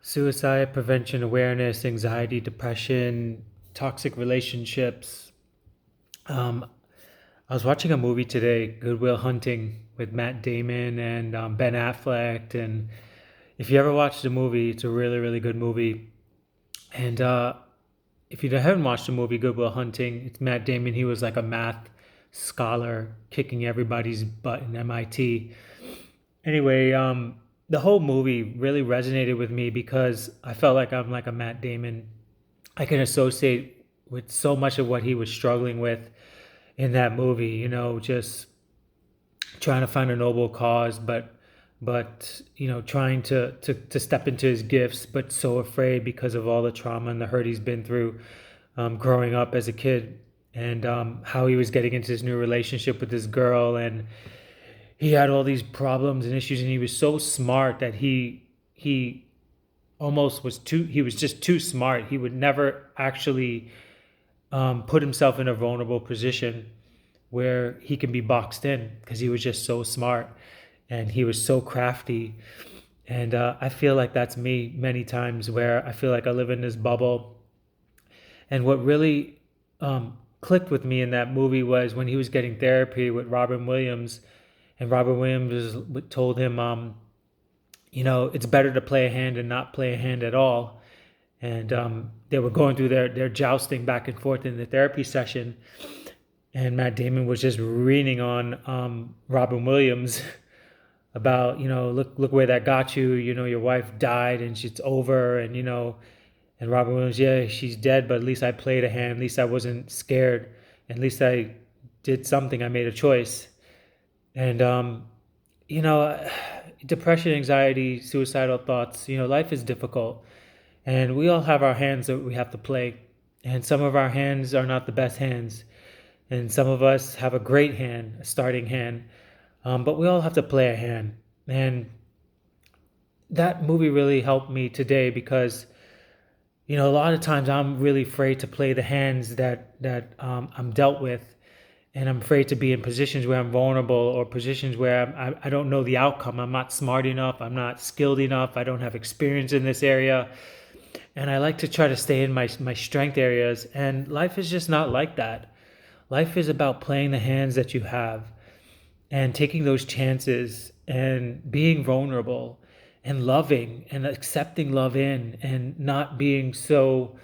suicide prevention awareness, anxiety, depression, toxic relationships. Um, I was watching a movie today, Good Will Hunting, with Matt Damon and Ben Affleck. And if you ever watched the movie, it's a really, really good movie. And if you haven't watched the movie Good Will Hunting, it's Matt Damon. He was like a math scholar kicking everybody's butt in MIT. Anyway, the whole movie really resonated with me because I felt like I'm like a Matt Damon. I can associate with so much of what he was struggling with in that movie. Just trying to find a noble cause, but trying to step into his gifts, but so afraid because of all the trauma and the hurt he's been through growing up as a kid, and how he was getting into this new relationship with this girl, and he had all these problems and issues, and he was so smart that he almost was too he was just too smart. He would never actually put himself in a vulnerable position where he can be boxed in because he was just so smart and he was so crafty. And I feel like that's me many times, where I feel like I live in this bubble. And what really clicked with me in that movie was when he was getting therapy with Robin Williams, and Robin Williams told him, it's better to play a hand and not play a hand at all. And they were going through their jousting back and forth in the therapy session. And Matt Damon was just reading on Robin Williams about, look where that got you. Your wife died and it's over. And Robin Williams, yeah, she's dead, but at least I played a hand. At least I wasn't scared. At least I did something. I made a choice. And, you know, depression, anxiety, suicidal thoughts, life is difficult. And we all have our hands that we have to play. And some of our hands are not the best hands. And some of us have a great hand, a starting hand. But we all have to play a hand. And that movie really helped me today because, a lot of times I'm really afraid to play the hands that I'm dealt with. And I'm afraid to be in positions where I'm vulnerable, or positions where I don't know the outcome. I'm not smart enough. I'm not skilled enough. I don't have experience in this area. And I like to try to stay in my strength areas. And life is just not like that. Life is about playing the hands that you have and taking those chances and being vulnerable and loving and accepting love in, and not being so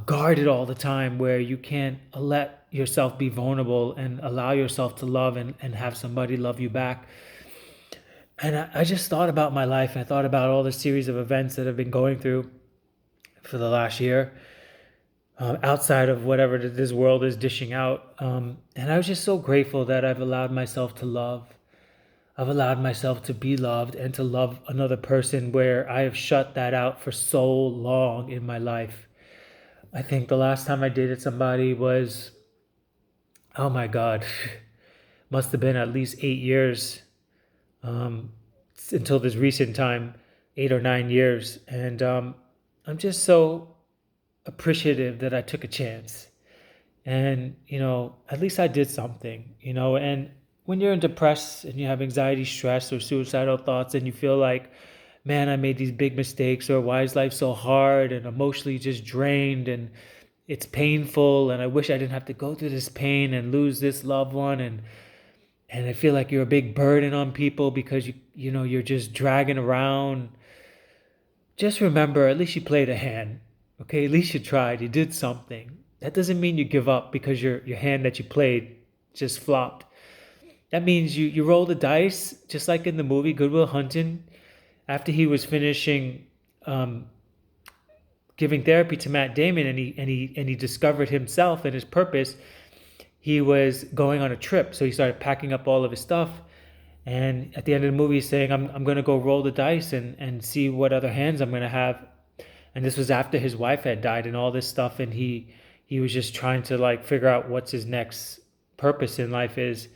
guarded all the time, where you can't let yourself be vulnerable and allow yourself to love, and have somebody love you back. And I just thought about my life, and I thought about all the series of events that I've been going through for the last year, outside of whatever this world is dishing out. And I was just so grateful that I've allowed myself to love. I've allowed myself to be loved and to love another person, where I have shut that out for so long in my life. I think the last time I dated somebody was, oh my God, must have been at least 8 years, until this recent time, 8 or 9 years. And I'm just so appreciative that I took a chance. And, at least I did something, and when you're depressed and you have anxiety, stress, or suicidal thoughts, and you feel like, man, I made these big mistakes, or why is life so hard, and emotionally just drained, and it's painful, and I wish I didn't have to go through this pain and lose this loved one, and I feel like you're a big burden on people because you're just dragging around. Just remember, at least you played a hand. Okay, at least you tried. You did something. That doesn't mean you give up because your hand that you played just flopped. That means you roll the dice, just like in the movie Good Will Hunting. After he was finishing giving therapy to Matt Damon, and he discovered himself and his purpose, he was going on a trip. So he started packing up all of his stuff. And at the end of the movie, he's saying, I'm going to go roll the dice and see what other hands I'm going to have. And this was after his wife had died and all this stuff. And he was just trying to like figure out what's his next purpose in life is.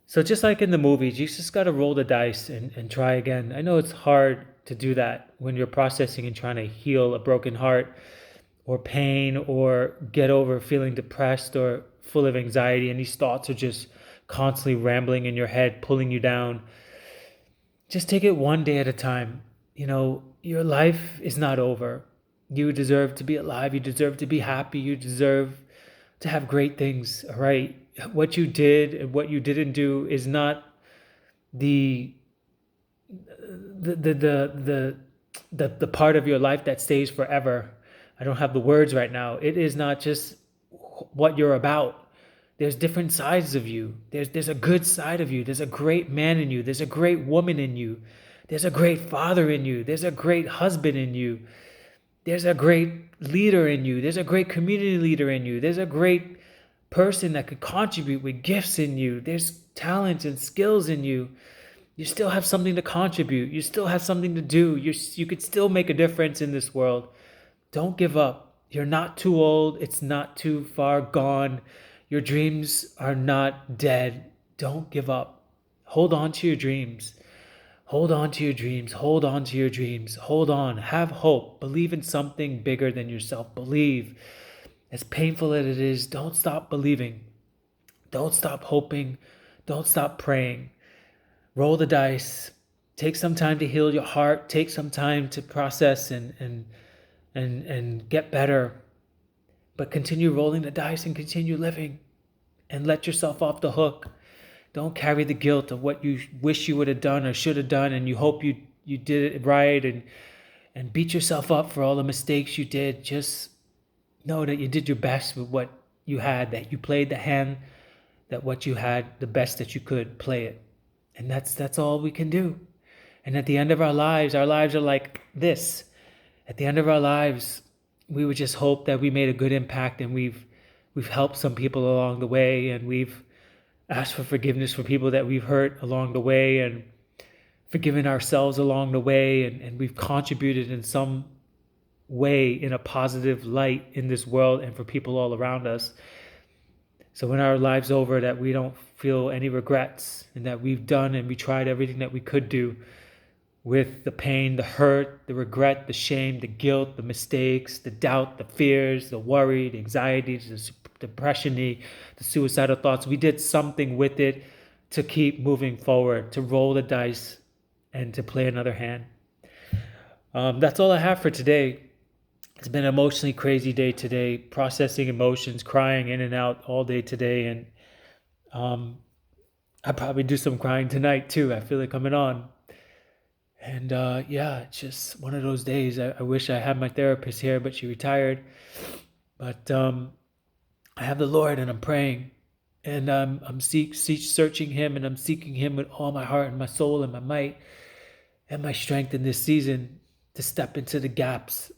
So just like in the movies, you just got to roll the dice and try again. I know it's hard to do that when you're processing and trying to heal a broken heart, or pain, or get over feeling depressed or full of anxiety. And these thoughts are just constantly rambling in your head, pulling you down. Just take it one day at a time. your life is not over. You deserve to be alive. You deserve to be happy. You deserve to have great things. All right. What you did and what you didn't do is not the the the the the the part of your life that stays forever. I don't have the words right now. It is not just what you're about. There's different sides of you. There's a good side of you. There's a great man in you. There's a great woman in you. There's a great father in you. There's a great husband in you. There's a great leader in you. There's a great community leader in you. There's a great person that could contribute with gifts in you. There's talents and skills in you. You still have something to contribute. You still have something to do. You could still make a difference in this world. Don't give up. You're not too old. It's not too far gone. Your dreams are not dead. Don't give up. Hold on to your dreams. Hold on to your dreams. Hold on to your dreams. Hold on. Have hope. Believe in something bigger than yourself. Believe. As painful as it is, don't stop believing. Don't stop hoping. Don't stop praying. Roll the dice. Take some time to heal your heart. Take some time to process and get better. But continue rolling the dice and continue living. And let yourself off the hook. Don't carry the guilt of what you wish you would have done or should have done, and you hope you did it right, and beat yourself up for all the mistakes you did. Just know that you did your best with what you had, that you played the hand, that what you had, the best that you could, play it. And that's all we can do. And at the end of our lives are like this. At the end of our lives, we would just hope that we made a good impact, and we've helped some people along the way, and we've asked for forgiveness for people that we've hurt along the way, and forgiven ourselves along the way, and we've contributed in some way in a positive light in this world and for people all around us. So when our life's over, that we don't feel any regrets, and that we've done and we tried everything that we could do with the pain, the hurt, the regret, the shame, the guilt, the mistakes, the doubt, the fears, the worry, the anxiety, the depression, the suicidal thoughts. We did something with it to keep moving forward, to roll the dice and to play another hand. That's all I have for today. It's been an emotionally crazy day today, processing emotions, crying in and out all day today. And I'll probably do some crying tonight too. I feel it coming on. And yeah, it's just one of those days. I wish I had my therapist here, but she retired. But I have the Lord, and I'm praying, and I'm searching Him, and I'm seeking Him with all my heart and my soul and my might and my strength in this season, to step into the gaps,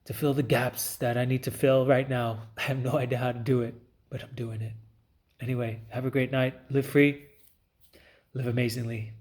to fill the gaps that I need to fill right now. I have no idea how to do it, but I'm doing it. Anyway, have a great night. Live free. Live amazingly.